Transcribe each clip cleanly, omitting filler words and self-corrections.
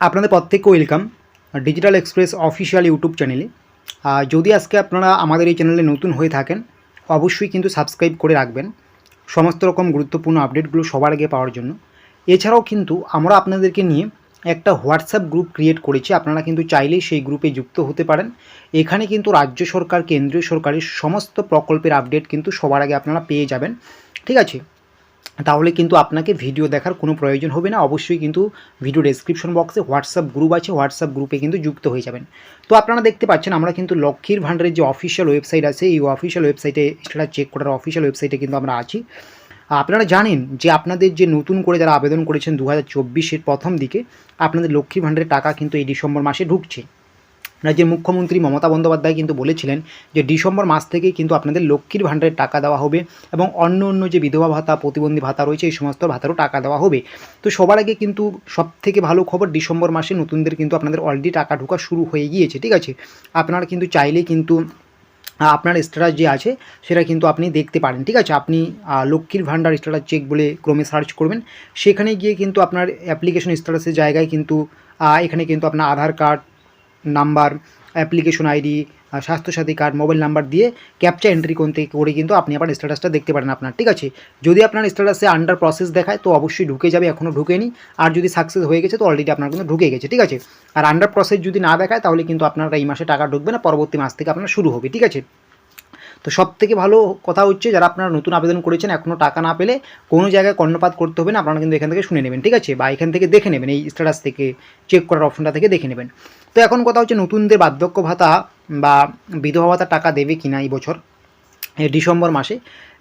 আপনাদের প্রত্যেককে welcome digital express official YouTube চ্যানেলে। যদি আজকে আপনারা আমাদের এই চ্যানেলে নতুন হয়ে থাকেন, অবশ্যই কিন্তু সাবস্ক্রাইব করে রাখবেন সমস্ত রকম গুরুত্বপূর্ণ আপডেটগুলো সবার আগে পাওয়ার জন্য। এছাড়াও কিন্তু আমরা আপনাদেরকে নিয়ে একটা হোয়াটসঅ্যাপ গ্রুপ ক্রিয়েট করেছি, আপনারা কিন্তু চাইলেই সেই গ্রুপে যুক্ত হতে পারেন। এখানে কিন্তু রাজ্য সরকার, কেন্দ্রীয় সরকারের সমস্ত প্রকল্পের আপডেট কিন্তু সবার আগে আপনারা পেয়ে যাবেন, ঠিক আছে? তাহলে কিন্তু আপনাকে ভিডিও দেখার কোনো প্রয়োজন হবে না। অবশ্যই কিন্তু ভিডিও ডেসক্রিপশন বক্সে হোয়াটসঅ্যাপ গ্রুপ আছে, হোয়াটসঅ্যাপ গ্রুপে কিন্তু যুক্ত হয়ে যাবেন। তো আপনারা দেখতে পাচ্ছেন আমরা কিন্তু লক্ষ্মীর ভাণ্ডারের যে অফিসিয়াল ওয়েবসাইট আছে, এই অফিসিয়াল ওয়েবসাইটে সেটা চেক করার অফিসিয়াল ওয়েবসাইটে কিন্তু আমরা আছি। আপনারা জানেন যে আপনাদের যে নতুন করে যারা আবেদন করেছেন 2024-এর প্রথম দিকে, আপনাদের লক্ষ্মীর ভাণ্ডারের টাকা কিন্তু এই ডিসেম্বর মাসে ঢুকছে। রাজ্যের মুখ্যমন্ত্রী মমতা বন্দ্যোপাধ্যায় কিন্তু বলেছিলেন যে ডিসেম্বর মাস থেকেই কিন্তু আপনাদের লক্ষ্মীর ভাণ্ডারের টাকা দেওয়া হবে এবং অন্য যে বিধবা ভাতা, প্রতিবন্ধী ভাতা রয়েছে, এই সমস্ত ভাতারও টাকা দেওয়া হবে। তো সবার আগে কিন্তু সবথেকে ভালো খবর, ডিসেম্বর মাসে নতুনদের কিন্তু আপনাদের অলরেডি টাকা ঢোকা শুরু হয়ে গিয়েছে, ঠিক আছে? আপনারা কিন্তু চাইলেই কিন্তু আপনার স্ট্যাটাস যে আছে সেটা কিন্তু আপনি দেখতে পারেন, ঠিক আছে? আপনি লক্ষ্মীর ভাণ্ডার স্ট্যাটাস চেক বলে ক্রমে সার্চ করবেন, সেখানে গিয়ে কিন্তু আপনার অ্যাপ্লিকেশন স্ট্যাটাসের জায়গায় কিন্তু এখানে কিন্তু আপনার Aadhaar card number, application ID, Swasthyasathi card, mobile number দিয়ে ক্যাপচা এন্ট্রি করে কিন্তু আপনি আবার স্ট্যাটাসটা দেখতে পারেন আপনার, ঠিক আছে? যদি আপনার স্ট্যাটাসে আন্ডার প্রসেস দেখায় তো অবশ্যই ঢুকে যাবে, এখনও ঢুকেনি। আর যদি সাকসেস হয়ে গেছে তো অলরেডি আপনার কিন্তু ঢুকে গেছে, ঠিক আছে? আর আন্ডার প্রসেস যদি না দেখায় তাহলে কিন্তু আপনারা এই মাসে টাকা ঢুকবে না, পরবর্তী মাস থেকে আপনার শুরু হবে, ঠিক আছে? তো সবথেকে ভালো কথা হচ্ছে, যারা আপনারা নতুন আবেদন করেছেন এখনও টাকা না পেলে কোনো জায়গায় কর্ণপাত করতে হবে না, আপনারা কিন্তু এখান থেকে শুনে নেবেন, ঠিক আছে? বা এখান থেকে দেখে নেবেন, এই স্ট্যাটাস থেকে চেক করার অপশনটা থেকে দেখে নেবেন। তো এখন কথা হচ্ছে, নতুনদের বার্ধক্য ভাতা বা বিধবা ভাতার টাকা দেবে কিনা এই বছর ডিসেম্বর মাসে।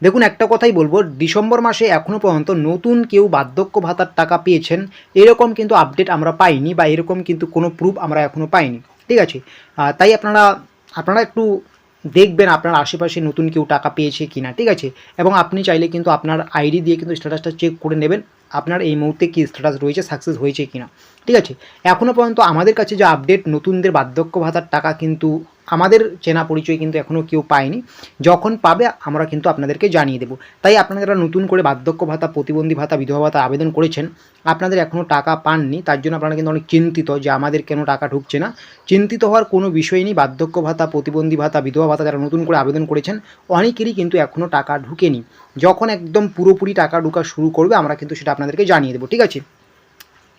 দেখুন, একটা কথাই বলবো, ডিসেম্বর মাসে এখনও পর্যন্ত নতুন কেউ বার্ধক্য ভাতার টাকা পেয়েছেন এরকম কিন্তু আপডেট আমরা পাইনি, বা এরকম কিন্তু কোনো প্রুফ আমরা এখনও পাইনি, ঠিক আছে? তাই আপনারা একটু দেখবেন আপনার আশেপাশে নতুন কেউ টাকা পেয়েছে কিনা, ঠিক আছে? এবং আপনি চাইলে কিন্তু আপনার আইডি দিয়ে কিন্তু স্ট্যাটাসটা চেক করে নেবেন আপনার এই মুহূর্তে কী স্ট্যাটাস রয়েছে, সাকসেস হয়েছে কিনা, ঠিক আছে? এখনও পর্যন্ত আমাদের কাছে যে আপডেট, নতুনদের বার্ধক্য ভাতার টাকা কিন্তু আমাদের চেনা পরিচয় কিন্তু এখনও কেউ পায়নি। যখন পাবে আমরা কিন্তু আপনাদেরকে জানিয়ে দেবো। তাই আপনারা যারা নতুন করে বার্ধক্য ভাতা, প্রতিবন্ধী ভাতা, বিধবা ভাতা আবেদন করেছেন, আপনাদের এখনও টাকা পাননি, তার জন্য আপনারা কিন্তু অনেক চিন্তিত যে আমাদের কেন টাকা ঢুকছে না। চিন্তিত হওয়ার কোনো বিষয় নেই। বার্ধক্য ভাতা, প্রতিবন্ধী ভাতা, বিধবা ভাতা যারা নতুন করে আবেদন করেছেন অনেকেরই কিন্তু এখনও টাকা ঢুকেনি। যখন একদম পুরোপুরি টাকা ঢোকা শুরু করবে আমরা কিন্তু সেটা আপনাদেরকে জানিয়ে দেবো, ঠিক আছে?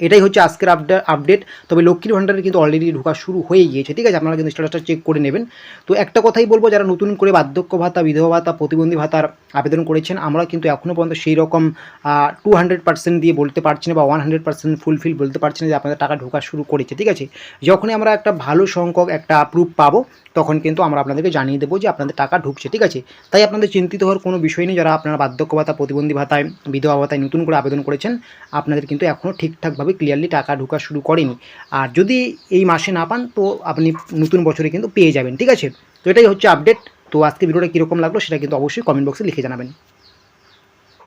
এটাই হচ্ছে আজকের আপডেট। তবে লক্ষ্মীর ভাণ্ডারে কিন্তু অলরেডি ঢোকা শুরু হয়ে গিয়েছে, ঠিক আছে? আপনারা কিন্তু স্ট্যাটাসটা চেক করে নেবেন। তো একটা কথাই বলবো, যারা নতুন করে বার্ধক্য ভাতা, বিধবা ভাতা, প্রতিবন্ধী ভাতার আবেদন করেছেন, আমরা কিন্তু এখনও পর্যন্ত সেই রকম 200% দিয়ে বলতে পারছি না, বা 100% ফুলফিল বলতে পারছি না যে আপনাদের টাকা ঢোকা শুরু করেছে, ঠিক আছে? যখনই আমরা একটা ভালো সংখ্যক একটা প্রুফ পাবো তখন কিন্তু আমরা আপনাদেরকে জানিয়ে দেবো যে আপনাদের টাকা ঢুকছে, ঠিক আছে? তাই আপনাদের চিন্তিত হওয়ার কোনো বিষয় নেই। যারা আপনারা বার্ধক্য ভাতা, প্রতিবন্ধী ভাতায়, বিধবা ভাতায় নতুন করে আবেদন করেছেন, আপনাদের কিন্তু এখনও ঠিকঠাকভাবে ক্লিয়ারলি টাকা ঢোকা শুরু করেনি। আর যদি এই মাসে না পান তো আপনি নতুন বছরে কিন্তু পেয়ে যাবেন, ঠিক আছে? তো এটাই হচ্ছে আপডেট। তো আজকে ভিডিওটা কীরকম লাগলো সেটা কিন্তু অবশ্যই কমেন্ট বক্সে লিখে জানাবেন।